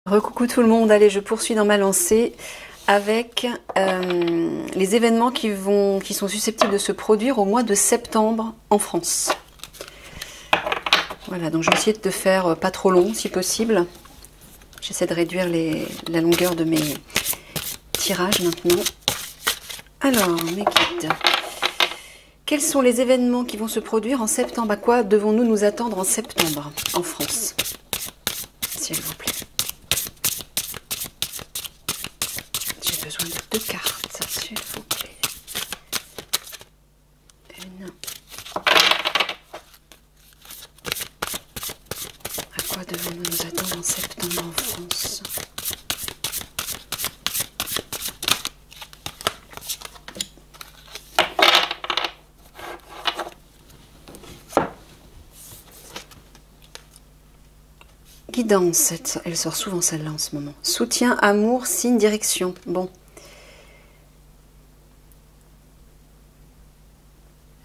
Recoucou tout le monde, allez, je poursuis dans ma lancée avec les événements qui sont susceptibles de se produire au mois de septembre en France. Voilà, donc je vais essayer de faire pas trop long si possible. J'essaie de réduire la longueur de mes tirages maintenant. Alors, mes guides. Quels sont les événements qui vont se produire en septembre? À quoi devons-nous nous attendre en septembre en France? S'il vous plaît. J'ai besoin de 2 cartes, s'il vous plaît. Une. À quoi devons-nous nous attendre en septembre en France? Guidance, elle sort souvent celle-là en ce moment. Soutien, amour, signe, direction. Bon.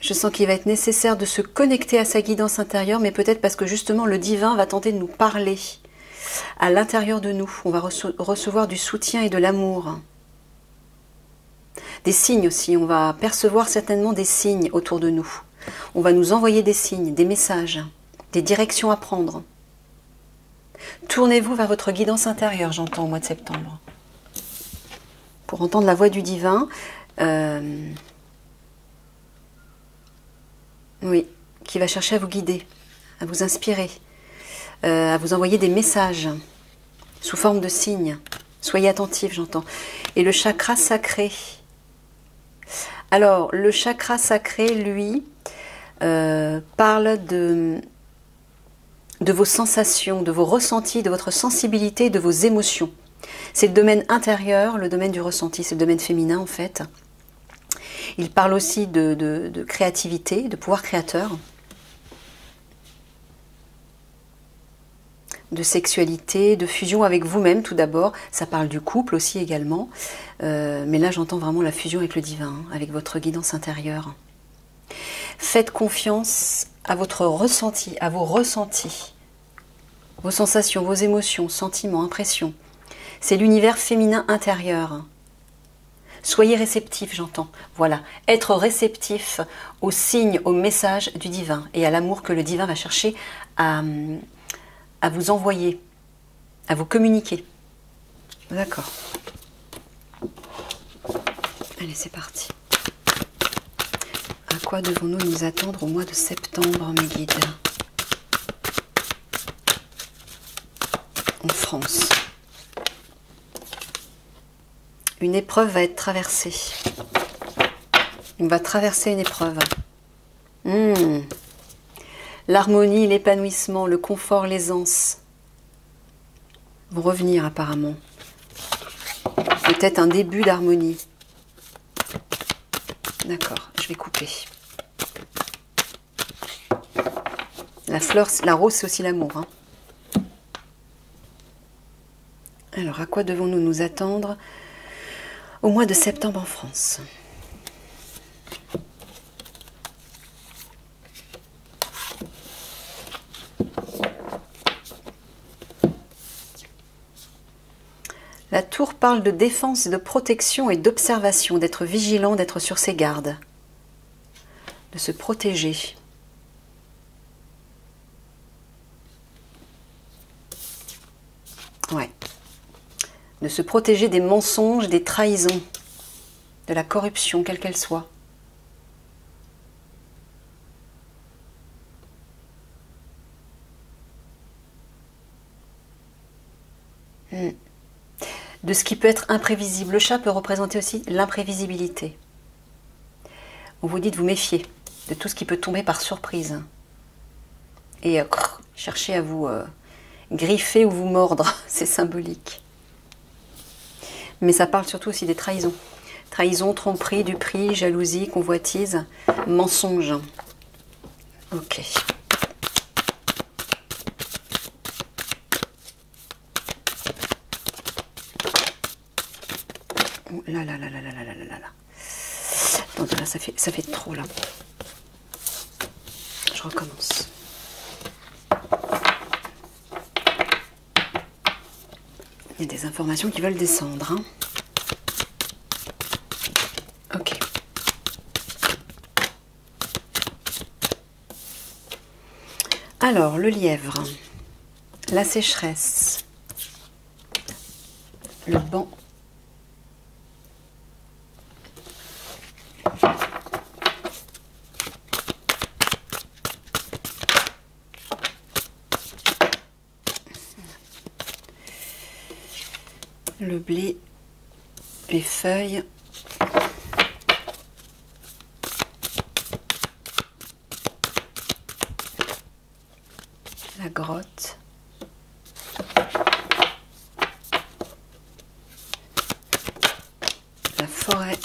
Je sens qu'il va être nécessaire de se connecter à sa guidance intérieure, mais peut-être parce que justement le divin va tenter de nous parler à l'intérieur de nous. On va recevoir du soutien et de l'amour. Des signes aussi, on va percevoir certainement des signes autour de nous. On va nous envoyer des signes, des messages, des directions à prendre. Tournez-vous vers votre guidance intérieure, j'entends, au mois de septembre. Pour entendre la voix du divin, oui, qui va chercher à vous guider, à vous inspirer, à vous envoyer des messages sous forme de signes. Soyez attentifs, j'entends. Et le chakra sacré. Alors, le chakra sacré, lui, parle de vos sensations, de vos ressentis, de votre sensibilité, de vos émotions. C'est le domaine intérieur, le domaine du ressenti, c'est le domaine féminin en fait. Il parle aussi de créativité, de pouvoir créateur, de sexualité, de fusion avec vous-même tout d'abord. Ça parle du couple aussi également. Mais là j'entends vraiment la fusion avec le divin, hein, avec votre guidance intérieure. Faites confiance à votre ressenti, à vos ressentis, vos sensations, vos émotions, sentiments, impressions. C'est l'univers féminin intérieur. Soyez réceptifs, j'entends. Voilà, être réceptif aux signes, aux messages du divin et à l'amour que le divin va chercher à vous envoyer, à vous communiquer. D'accord. Allez, c'est parti. À quoi devons-nous nous attendre au mois de septembre, mes guides? En France. Une épreuve va être traversée. On va traverser une épreuve. L'harmonie, l'épanouissement, le confort, l'aisance vont revenir apparemment. Peut-être un début d'harmonie. D'accord, je vais couper. La fleur, la rose, c'est aussi l'amour. Hein. Alors, à quoi devons-nous nous attendre au mois de septembre en France? La tour parle de défense, de protection et d'observation, d'être vigilant, d'être sur ses gardes, de se protéger. Ouais. De se protéger des mensonges, des trahisons, de la corruption, quelle qu'elle soit. De ce qui peut être imprévisible. Le chat peut représenter aussi l'imprévisibilité. On vous dit de vous méfier de tout ce qui peut tomber par surprise. Et chercher à vous griffer ou vous mordre, c'est symbolique. Mais ça parle surtout aussi des trahisons. Trahison, tromperie, duperie, jalousie, convoitise, mensonge. Ok. Oh là là là là là là là là là. Attends, là, ça fait trop là. Je recommence. Il y a des informations qui veulent descendre. Hein. Ok. Alors, le lièvre, la sécheresse, le banc, le blé, les feuilles, la grotte, la forêt,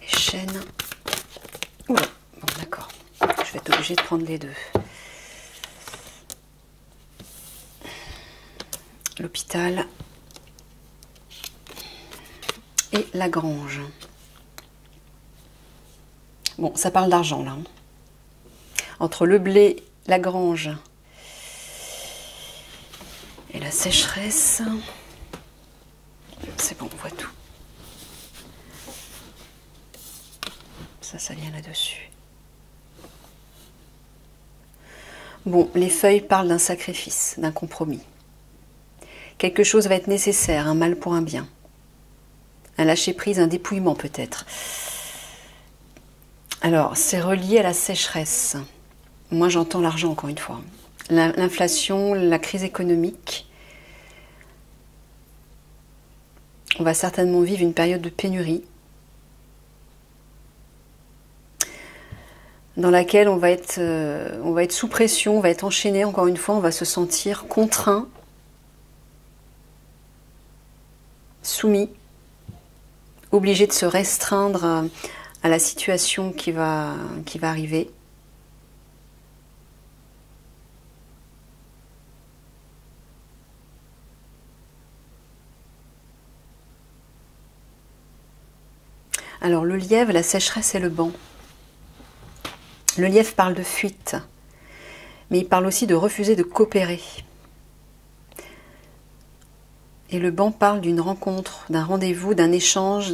les chênes. Oula, bon d'accord, je vais être obligée de prendre les deux. L'hôpital et la grange. Bon, ça parle d'argent là. Hein. Entre le blé, la grange et la sécheresse, c'est bon, on voit tout. Ça vient là-dessus. Bon, les feuilles parlent d'un sacrifice, d'un compromis. Quelque chose va être nécessaire, un mal pour un bien. Un lâcher-prise, un dépouillement peut-être. Alors, c'est relié à la sécheresse. Moi, j'entends l'argent, encore une fois. L'inflation, la crise économique. On va certainement vivre une période de pénurie dans laquelle on va être sous pression, on va être enchaîné, encore une fois, on va se sentir contraint, soumis, obligé de se restreindre à la situation qui va arriver. Alors le lièvre, la sécheresse et le banc. Le lièvre parle de fuite, mais il parle aussi de refuser de coopérer. Et le banc parle d'une rencontre, d'un rendez-vous, d'un échange,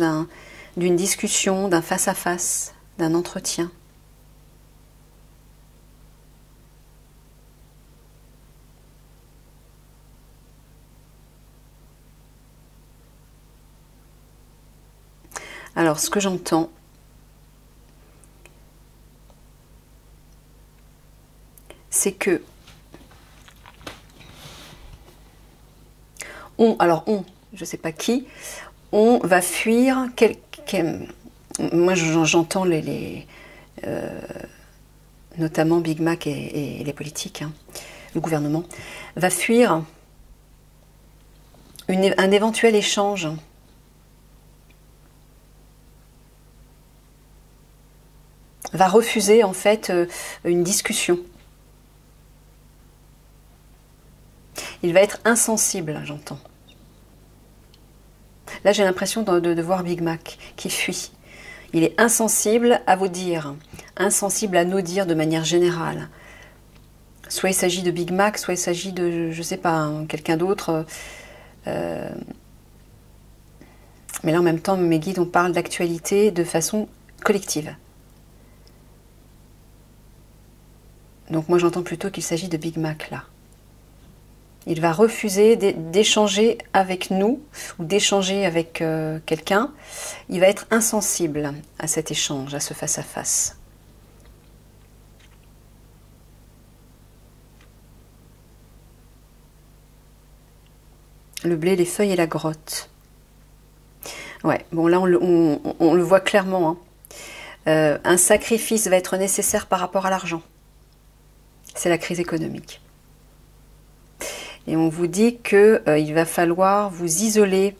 d'une discussion, d'un face-à-face, d'un entretien. Alors, ce que j'entends, c'est que je ne sais pas qui, on va fuir moi j'entends notamment Big Mac et les politiques, hein, le gouvernement, va fuir un éventuel échange. Va refuser en fait une discussion. Il va être insensible, j'entends. Là, j'ai l'impression de voir Big Mac qui fuit. Il est insensible à vos dires, insensible à nos dires de manière générale. Soit il s'agit de Big Mac, soit il s'agit de, je ne sais pas, hein, quelqu'un d'autre. Mais là, en même temps, mes guides, on parle d'actualité de façon collective. Donc moi, j'entends plutôt qu'il s'agit de Big Mac, là. Il va refuser d'échanger avec nous ou d'échanger avec quelqu'un. Il va être insensible à cet échange, à ce face-à-face. Le blé, les feuilles et la grotte. Ouais, bon là on le voit clairement. Hein. Un sacrifice va être nécessaire par rapport à l'argent. C'est la crise économique. Et on vous dit qu'il va falloir vous isoler.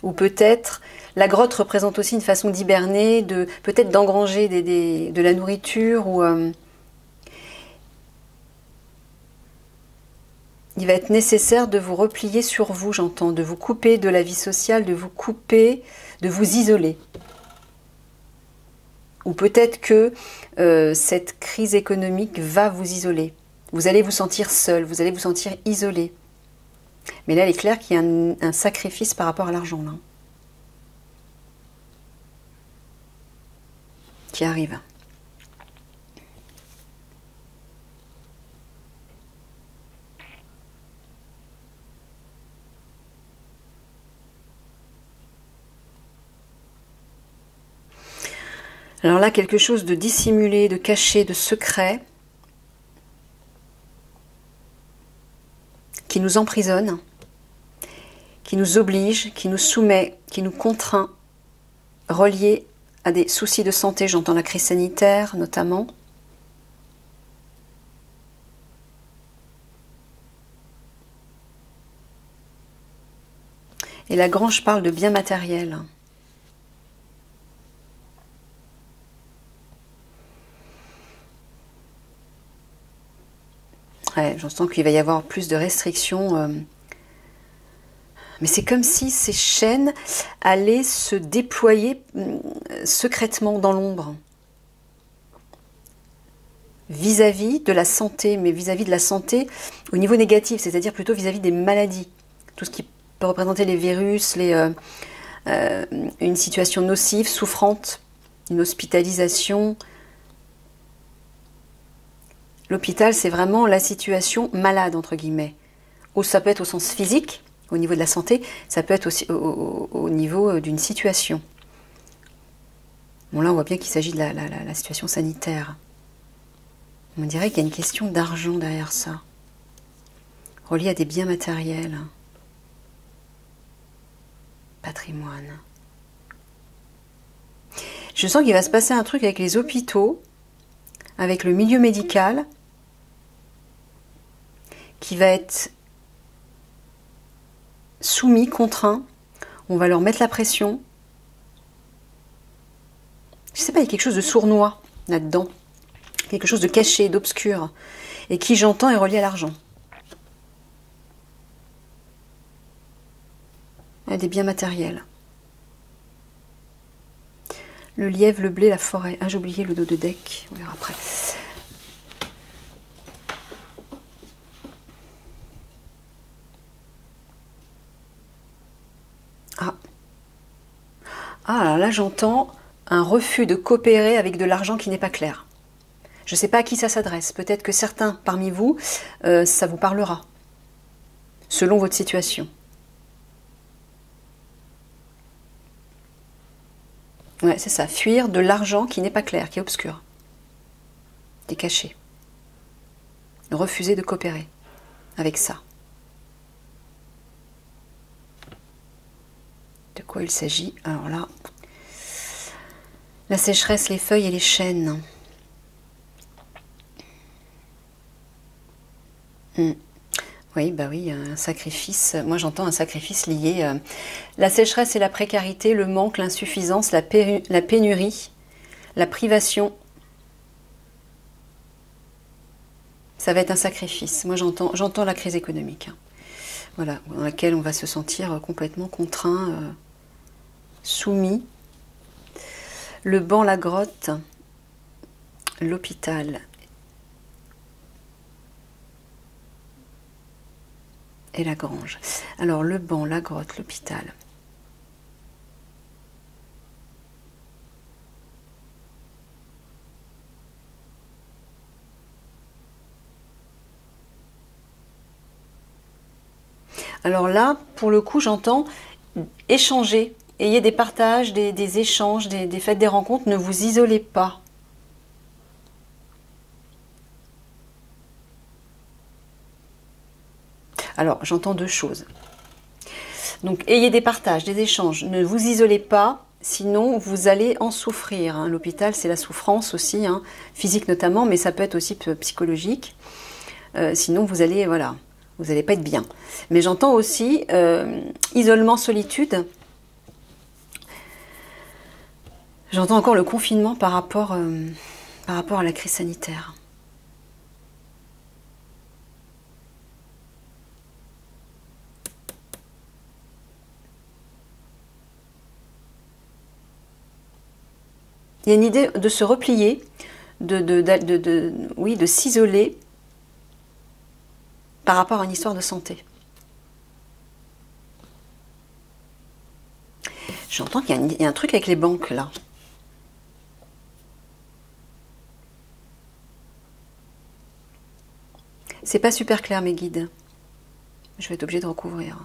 Ou peut-être, la grotte représente aussi une façon d'hiberner, peut-être d'engranger de la nourriture. Ou il va être nécessaire de vous replier sur vous, j'entends, de vous couper de la vie sociale, de vous couper, de vous isoler. Ou peut-être que cette crise économique va vous isoler. Vous allez vous sentir seul, vous allez vous sentir isolé. Mais là, il est clair qu'il y a un sacrifice par rapport à l'argent, là, qui arrive. Alors là, quelque chose de dissimulé, de caché, de secret, qui nous emprisonne, qui nous oblige, qui nous soumet, qui nous contraint, relié à des soucis de santé, j'entends la crise sanitaire notamment. Et la Grange parle de biens matériels. Ouais, j'entends qu'il va y avoir plus de restrictions. Mais c'est comme si ces chaînes allaient se déployer secrètement dans l'ombre. Vis-à-vis de la santé, mais vis-à-vis de la santé au niveau négatif, c'est-à-dire plutôt vis-à-vis des maladies. Tout ce qui peut représenter les virus, une situation nocive, souffrante, une hospitalisation. L'hôpital, c'est vraiment la situation malade, entre guillemets. Ou ça peut être au sens physique, au niveau de la santé, ça peut être aussi au niveau d'une situation. Bon, là, on voit bien qu'il s'agit de la situation sanitaire. On dirait qu'il y a une question d'argent derrière ça, relié à des biens matériels, patrimoine. Je sens qu'il va se passer un truc avec les hôpitaux, avec le milieu médical, qui va être soumis, contraint. On va leur mettre la pression. Je ne sais pas, il y a quelque chose de sournois là-dedans. Quelque chose de caché, d'obscur. Et qui, j'entends, est relié à l'argent. À des biens matériels. Le lièvre, le blé, la forêt. Ah, j'ai oublié le dos de deck. On verra après. Ah, alors là, j'entends un refus de coopérer avec de l'argent qui n'est pas clair. Je ne sais pas à qui ça s'adresse. Peut-être que certains parmi vous, ça vous parlera, selon votre situation. Ouais, c'est ça. Fuir de l'argent qui n'est pas clair, qui est obscur, qui est caché. Refuser de coopérer avec ça. De quoi il s'agit? Alors là, la sécheresse, les feuilles et les chênes. Oui, bah oui, un sacrifice. Moi, j'entends un sacrifice lié. La sécheresse et la précarité, le manque, l'insuffisance, la pénurie, la privation. Ça va être un sacrifice. Moi, j'entends la crise économique. Voilà, dans laquelle on va se sentir complètement contraint, soumis. Le banc, la grotte, l'hôpital et la grange. Alors, le banc, la grotte, l'hôpital. Alors là, pour le coup, j'entends échanger. Ayez des partages, des échanges, des fêtes, des rencontres. Ne vous isolez pas. Alors, j'entends deux choses. Donc, ayez des partages, des échanges. Ne vous isolez pas, sinon vous allez en souffrir. Hein. L'hôpital, c'est la souffrance aussi, hein, physique notamment, mais ça peut être aussi psychologique. Sinon, vous allez, voilà, vous n'allez pas être bien. Mais j'entends aussi isolement, solitude. J'entends encore le confinement par rapport à la crise sanitaire. Il y a une idée de se replier, oui, de s'isoler par rapport à une histoire de santé. J'entends qu'il y a un truc avec les banques là. C'est pas super clair mes guides. Je vais être obligée de recouvrir.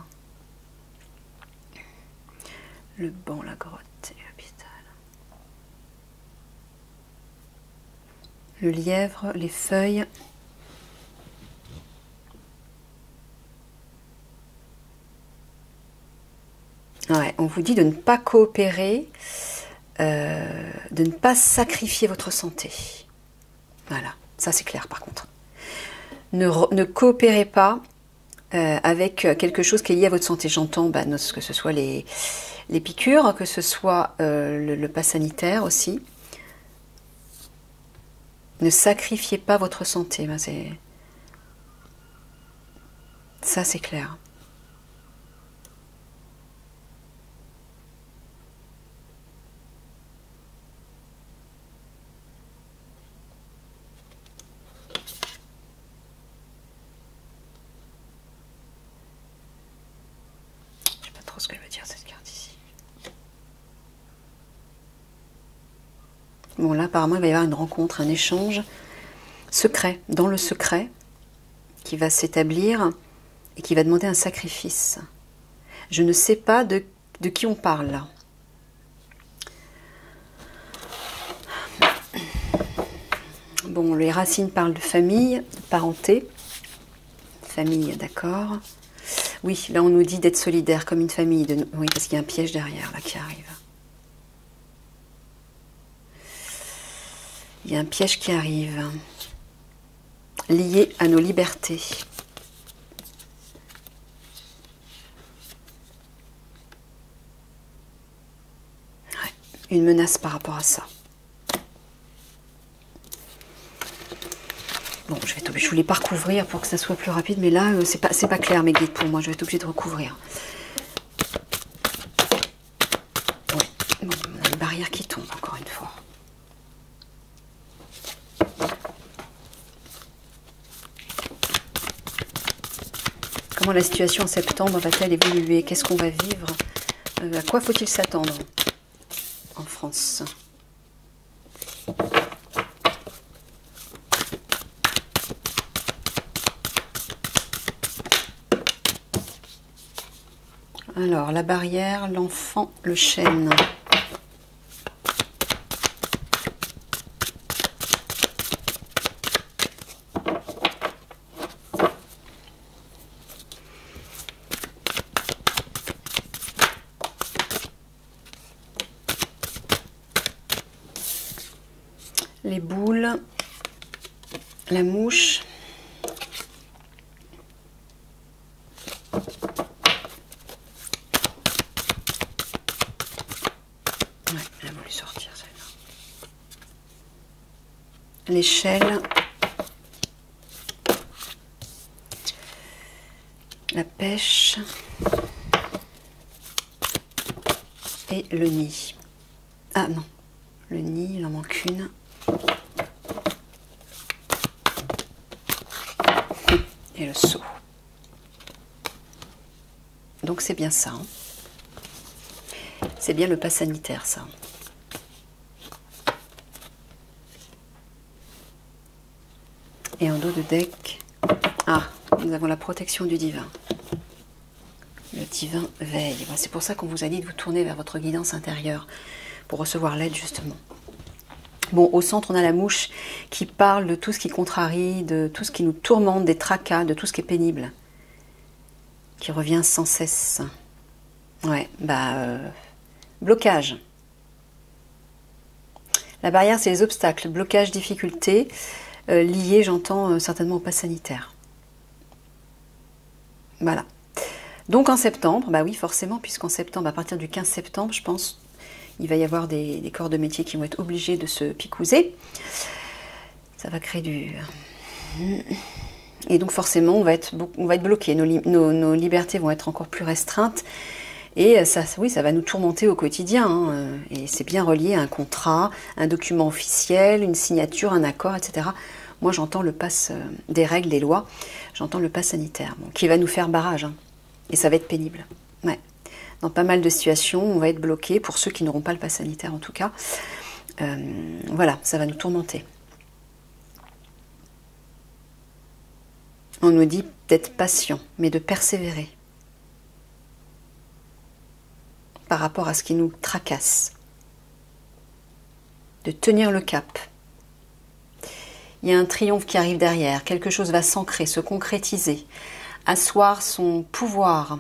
Le banc, la grotte et l'hôpital. Le lièvre, les feuilles. Ouais, on vous dit de ne pas coopérer, de ne pas sacrifier votre santé. Voilà, ça c'est clair par contre. Ne coopérez pas avec quelque chose qui est lié à votre santé. J'entends que ce soit les piqûres, que ce soit le pass sanitaire aussi. Ne sacrifiez pas votre santé. Ça c'est clair. Ce qu'elle veut dire cette carte ici. Bon là apparemment il va y avoir une rencontre, un échange secret, dans le secret, qui va s'établir et qui va demander un sacrifice. Je ne sais pas de qui on parle là. Bon, les racines parlent de famille, de parenté. Famille, d'accord. Oui, là on nous dit d'être solidaire comme une famille. Oui, parce qu'il y a un piège derrière là qui arrive. Il y a un piège qui arrive. Lié à nos libertés. Ouais, une menace par rapport à ça. Bon, je voulais pas recouvrir pour que ça soit plus rapide, mais là, c'est pas clair mes guides pour moi. Je vais être obligée de recouvrir. Ouais. Bon, on a une barrière qui tombe encore une fois. Comment la situation en septembre va-t-elle évoluer? Qu'est-ce qu'on va vivre? À quoi faut-il s'attendre en France? Alors, la barrière, l'enfant, le chêne. Les boules, la mouche. L'échelle, la pêche et le nid. Ah non, le nid, il en manque une. Et le seau. Donc c'est bien ça. Hein. C'est bien le pass sanitaire, ça. Et en dos de deck, nous avons la protection du divin. Le divin veille. C'est pour ça qu'on vous a dit de vous tourner vers votre guidance intérieure pour recevoir l'aide justement. Bon, au centre, on a la mouche qui parle de tout ce qui contrarie, de tout ce qui nous tourmente, des tracas, de tout ce qui est pénible, qui revient sans cesse. Ouais, blocage. La barrière, c'est les obstacles, blocage, difficultés. Lié, j'entends, certainement au pass sanitaire. Voilà. Donc en septembre, oui forcément, puisqu'en septembre, à partir du 15 septembre, je pense, il va y avoir des corps de métier qui vont être obligés de se picouser. Ça va créer du... Et donc forcément, on va être bloqué. Nos libertés vont être encore plus restreintes. Et ça, oui, ça va nous tourmenter au quotidien, hein, et c'est bien relié à un contrat, un document officiel, une signature, un accord, etc. Moi, j'entends le pass des règles, des lois, j'entends le pass sanitaire, bon, qui va nous faire barrage, hein, et ça va être pénible. Ouais. Dans pas mal de situations, on va être bloqué, pour ceux qui n'auront pas le pass sanitaire en tout cas. Voilà, ça va nous tourmenter. On nous dit d'être patient, mais de persévérer par rapport à ce qui nous tracasse, de tenir le cap. Il y a un triomphe qui arrive derrière, quelque chose va s'ancrer, se concrétiser, asseoir son pouvoir,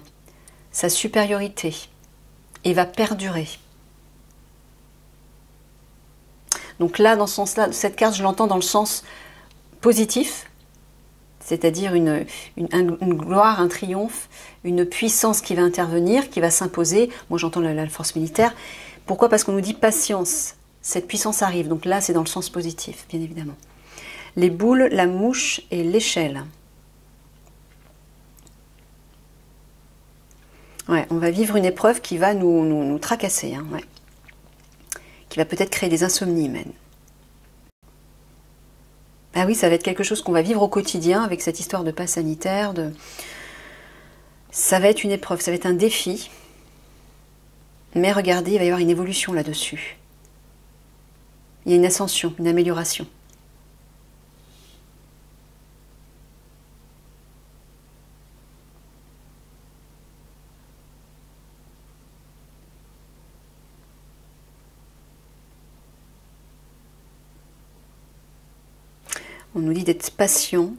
sa supériorité, et va perdurer. Donc là, dans ce sens-là, cette carte, je l'entends dans le sens positif, c'est-à-dire une gloire, un triomphe, une puissance qui va intervenir, qui va s'imposer. Moi, j'entends la force militaire. Pourquoi? Parce qu'on nous dit patience. Cette puissance arrive. Donc là, c'est dans le sens positif, bien évidemment. Les boules, la mouche et l'échelle. Ouais, on va vivre une épreuve qui va nous tracasser, hein, ouais. Qui va peut-être créer des insomnies même. Ah oui, ça va être quelque chose qu'on va vivre au quotidien avec cette histoire de pass sanitaire. Ça va être une épreuve, ça va être un défi. Mais regardez, il va y avoir une évolution là-dessus. Il y a une ascension, une amélioration. On nous dit d'être patient.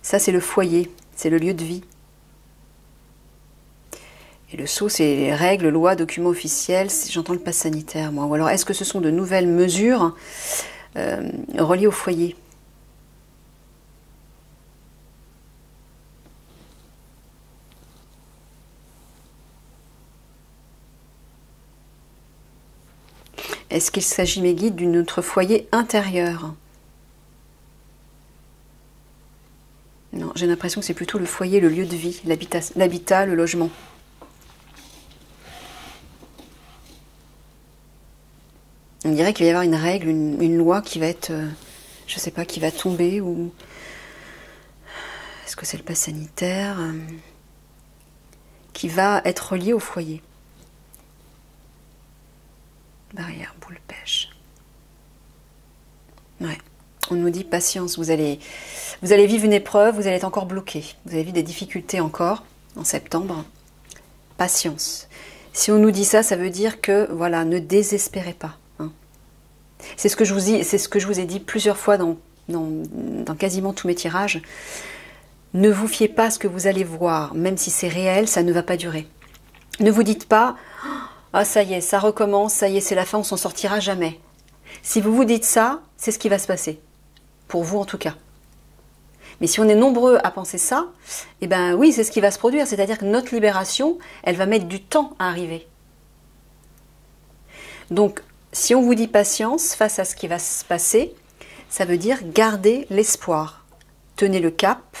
Ça, c'est le foyer, c'est le lieu de vie. Et le sceau, c'est les règles, lois, documents officiels. J'entends le pass sanitaire, moi. Ou alors, est-ce que ce sont de nouvelles mesures reliées au foyer? Est-ce qu'il s'agit, mes guides, d'un autre foyer intérieur? Non, j'ai l'impression que c'est plutôt le foyer, le lieu de vie, l'habitat, le logement. On dirait qu'il va y avoir une règle, une loi qui va être, je ne sais pas, qui va tomber, ou... Est-ce que c'est le pass sanitaire qui va être relié au foyer? Barrière, boule, pêche. Ouais. On nous dit patience, vous allez vivre une épreuve, vous allez être encore bloqué. Vous allez vivre des difficultés encore en septembre. Patience. Si on nous dit ça, ça veut dire que, voilà, ne désespérez pas. Hein. C'est ce que je vous ai dit plusieurs fois dans quasiment tous mes tirages. Ne vous fiez pas à ce que vous allez voir, même si c'est réel, ça ne va pas durer. Ne vous dites pas, ah ça y est, ça recommence, ça y est, c'est la fin, on s'en sortira jamais. Si vous vous dites ça, c'est ce qui va se passer. Pour vous en tout cas. Mais si on est nombreux à penser ça, eh ben oui, c'est ce qui va se produire. C'est-à-dire que notre libération, elle va mettre du temps à arriver. Donc, si on vous dit patience face à ce qui va se passer, ça veut dire garder l'espoir. Tenez le cap.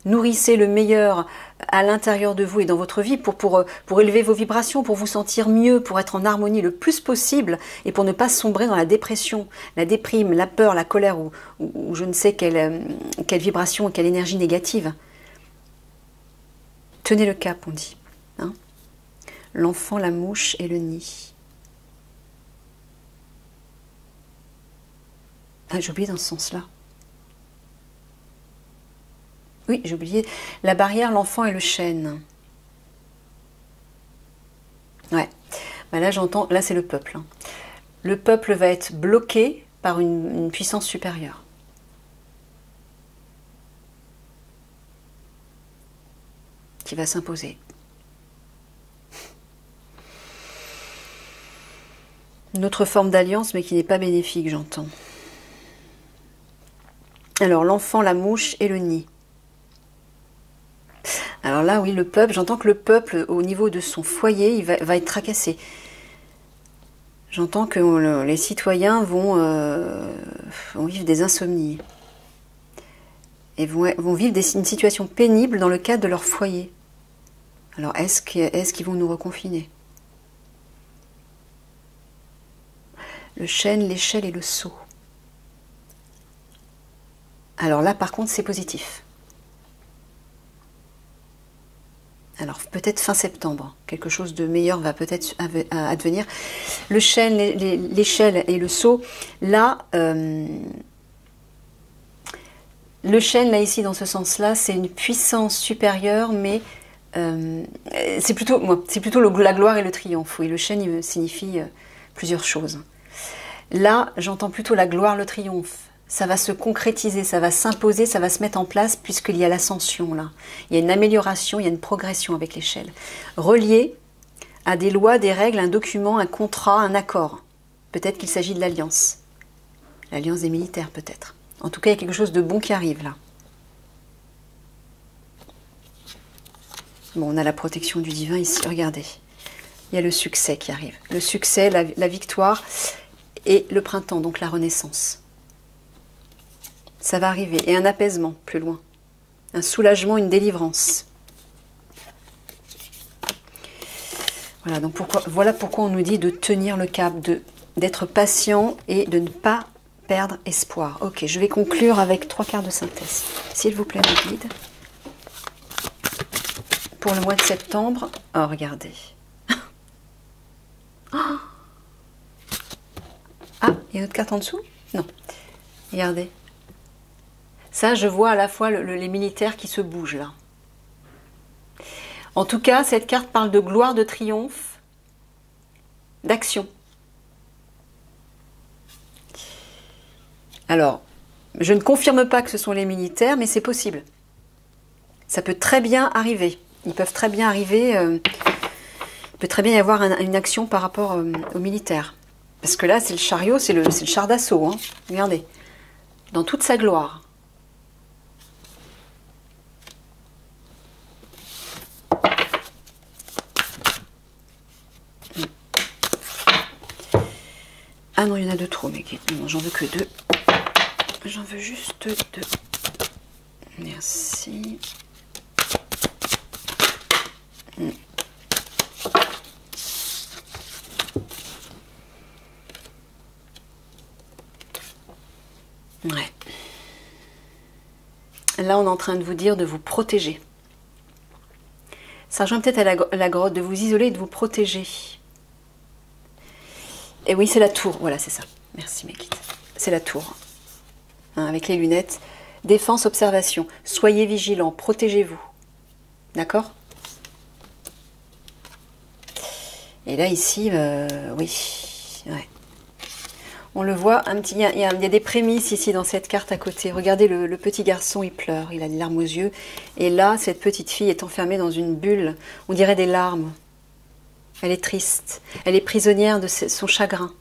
Nourrissez le meilleur à l'intérieur de vous et dans votre vie pour élever vos vibrations, pour vous sentir mieux, pour être en harmonie le plus possible et pour ne pas sombrer dans la dépression, la déprime, la peur, la colère ou je ne sais quelle vibration, quelle énergie négative. Tenez le cap, on dit. Hein, l'enfant, la mouche et le nid. Ah, j'ai oublié dans ce sens-là. Oui, j'ai oublié. La barrière, l'enfant et le chêne. Ouais. Ben là, j'entends. Là, c'est le peuple. Hein. Le peuple va être bloqué par une puissance supérieure. Qui va s'imposer. Une autre forme d'alliance, mais qui n'est pas bénéfique, j'entends. Alors, l'enfant, la mouche et le nid. Alors là, oui, le peuple, j'entends que le peuple, au niveau de son foyer, il va être tracassé. J'entends que les citoyens vont vivre des insomnies. et vont vivre une situation pénible dans le cadre de leur foyer. Alors, est-ce qu'ils vont nous reconfiner? Le chêne, l'échelle et le seau. Alors là, par contre, c'est positif. Alors, peut-être fin septembre, quelque chose de meilleur va peut-être advenir. Le chêne, l'échelle et le seau, là, le chêne, là, ici, dans ce sens-là, c'est une puissance supérieure, mais c'est plutôt la gloire et le triomphe. Oui, le chêne, il signifie plusieurs choses. Là, j'entends plutôt la gloire, le triomphe. Ça va se concrétiser, ça va s'imposer, ça va se mettre en place puisqu'il y a l'ascension là. Il y a une amélioration, il y a une progression avec l'échelle. Relié à des lois, des règles, un document, un contrat, un accord. Peut-être qu'il s'agit de l'alliance. L'alliance des militaires peut-être. En tout cas, il y a quelque chose de bon qui arrive là. Bon, on a la protection du divin ici, regardez. Il y a le succès qui arrive. Le succès, la victoire et le printemps, donc la renaissance. Ça va arriver. Et un apaisement plus loin. Un soulagement, une délivrance. Voilà, donc voilà pourquoi on nous dit de tenir le cap, d'être patient et de ne pas perdre espoir. Ok, je vais conclure avec 3 cartes de synthèse. S'il vous plaît, mes guides. Pour le mois de septembre. Oh, regardez. Ah, il y a une autre carte en dessous? Non. Regardez. Ça, je vois à la fois les militaires qui se bougent là. En tout cas, cette carte parle de gloire, de triomphe, d'action. Alors, je ne confirme pas que ce sont les militaires, mais c'est possible. Ça peut très bien arriver. Ils peuvent très bien arriver. Il peut très bien y avoir une action par rapport aux militaires. Parce que là, c'est le chariot, c'est le char d'assaut. Hein. Regardez. Dans toute sa gloire. Ah non, il y en a 2 trop, mais non, j'en veux que 2. J'en veux juste 2. Merci. Ouais. Là, on est en train de vous dire de vous protéger. Ça rejoint peut-être à la grotte, de vous isoler et de vous protéger. Et oui, c'est la tour. Voilà, c'est ça. Merci, mes guides. C'est la tour. Hein, avec les lunettes. Défense, observation. Soyez vigilants, protégez-vous. D'accord? Et là, ici, oui. Ouais. On le voit, il y a des prémices ici dans cette carte à côté. Regardez, le petit garçon, il pleure, il a des larmes aux yeux. Et là, cette petite fille est enfermée dans une bulle. On dirait des larmes. Elle est triste. Elle est prisonnière de son chagrin.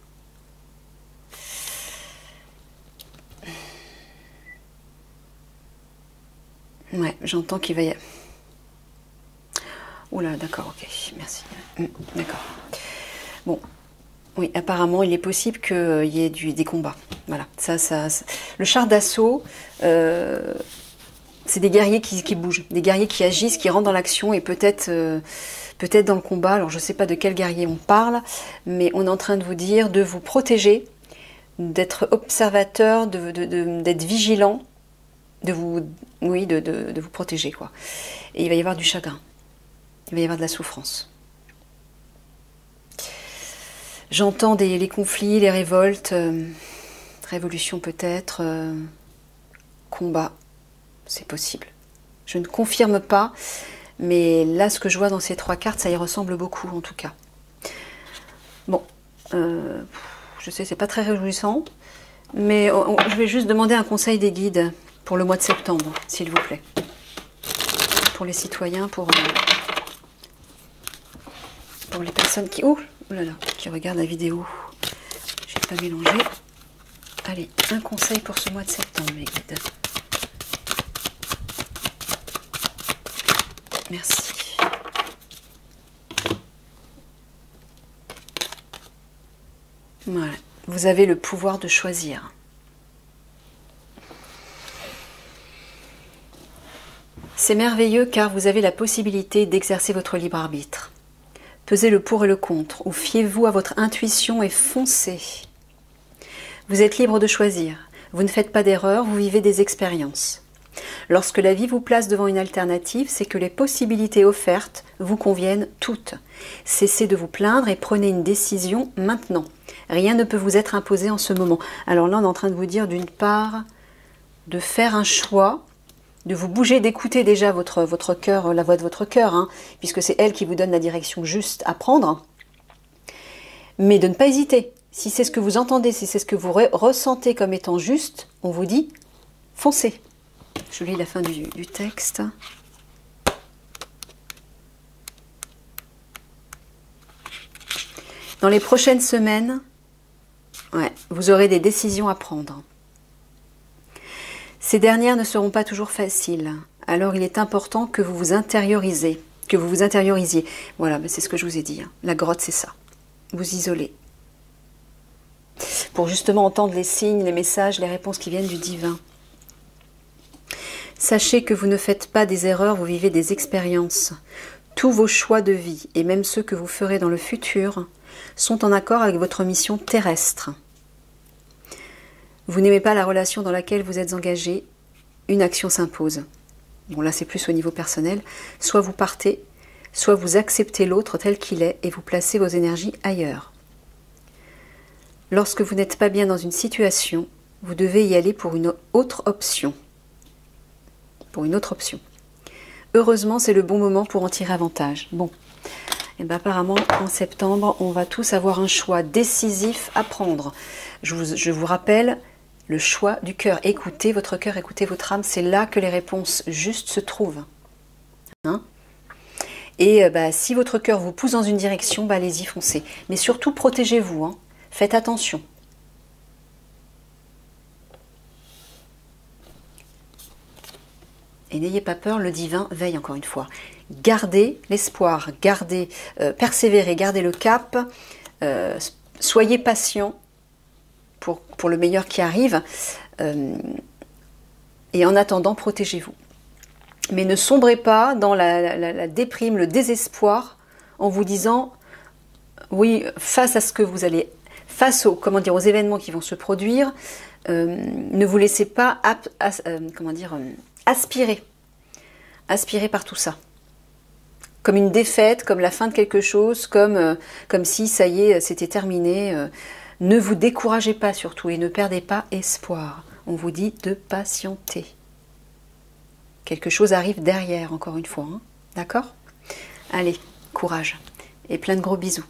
Ouais, j'entends qu'il va y... Oula, d'accord, ok, merci. D'accord. Bon, oui, apparemment, il est possible qu'il y ait des combats. Voilà, ça. Le char d'assaut, c'est des guerriers qui bougent, des guerriers qui agissent, qui rentrent dans l'action et peut-être dans le combat. Alors, je ne sais pas de quel guerrier on parle, mais on est en train de vous dire de vous protéger, d'être observateur, d'être vigilant, de vous protéger, quoi. Et il va y avoir du chagrin. Il va y avoir de la souffrance. J'entends les conflits, les révoltes, révolution peut-être, combat, c'est possible. Je ne confirme pas, mais là, ce que je vois dans ces 3 cartes, ça y ressemble beaucoup, en tout cas. Bon, je sais, c'est pas très réjouissant, mais je vais juste demander un conseil des guides pour le mois de septembre, s'il vous plaît. Pour les citoyens, pour les personnes qui... Oh là là, qui regardent la vidéo. J'ai pas mélangé. Allez, un conseil pour ce mois de septembre, mes guides. Merci. Voilà. Vous avez le pouvoir de choisir. C'est merveilleux car vous avez la possibilité d'exercer votre libre arbitre. Pesez le pour et le contre, ou fiez-vous à votre intuition et foncez. Vous êtes libre de choisir. Vous ne faites pas d'erreur, vous vivez des expériences. Lorsque la vie vous place devant une alternative, c'est que les possibilités offertes vous conviennent toutes. Cessez de vous plaindre et prenez une décision maintenant. Rien ne peut vous être imposé en ce moment. Alors là, on est en train de vous dire d'une part de faire un choix, de vous bouger, d'écouter déjà votre cœur, la voix de votre cœur, hein, puisque c'est elle qui vous donne la direction juste à prendre, mais de ne pas hésiter. Si c'est ce que vous entendez, si c'est ce que vous ressentez comme étant juste, on vous dit foncez. Je lis la fin du texte. Dans les prochaines semaines, vous aurez des décisions à prendre. Ces dernières ne seront pas toujours faciles. Alors il est important que vous vous intériorisiez. Voilà, c'est ce que je vous ai dit. Hein. La grotte, c'est ça. Vous isoler. Pour justement entendre les signes, les messages, les réponses qui viennent du divin. Sachez que vous ne faites pas des erreurs, vous vivez des expériences. Tous vos choix de vie, et même ceux que vous ferez dans le futur, sont en accord avec votre mission terrestre. Vous n'aimez pas la relation dans laquelle vous êtes engagé, une action s'impose. Bon, là c'est plus au niveau personnel. Soit vous partez, soit vous acceptez l'autre tel qu'il est et vous placez vos énergies ailleurs. Lorsque vous n'êtes pas bien dans une situation, vous devez y aller pour une autre option. Heureusement, c'est le bon moment pour en tirer avantage. Bon, et bien apparemment, en septembre, on va tous avoir un choix décisif à prendre. Je vous rappelle, le choix du cœur. Écoutez votre cœur, écoutez votre âme, c'est là que les réponses justes se trouvent. Hein? Et si votre cœur vous pousse dans une direction, allez-y, foncez. Mais surtout, protégez-vous, hein. Faites attention. Et n'ayez pas peur, le divin veille encore une fois. Gardez l'espoir, persévérez, gardez le cap, soyez patient pour le meilleur qui arrive. Et en attendant, protégez-vous. Mais ne sombrez pas dans la déprime, le désespoir, en vous disant, oui, face aux événements qui vont se produire, ne vous laissez pas aspirer par tout ça. Comme une défaite, comme la fin de quelque chose, comme si ça y est, c'était terminé. Ne vous découragez pas surtout et ne perdez pas espoir. On vous dit de patienter. Quelque chose arrive derrière, encore une fois. Hein. D'accord ? Allez, courage et plein de gros bisous.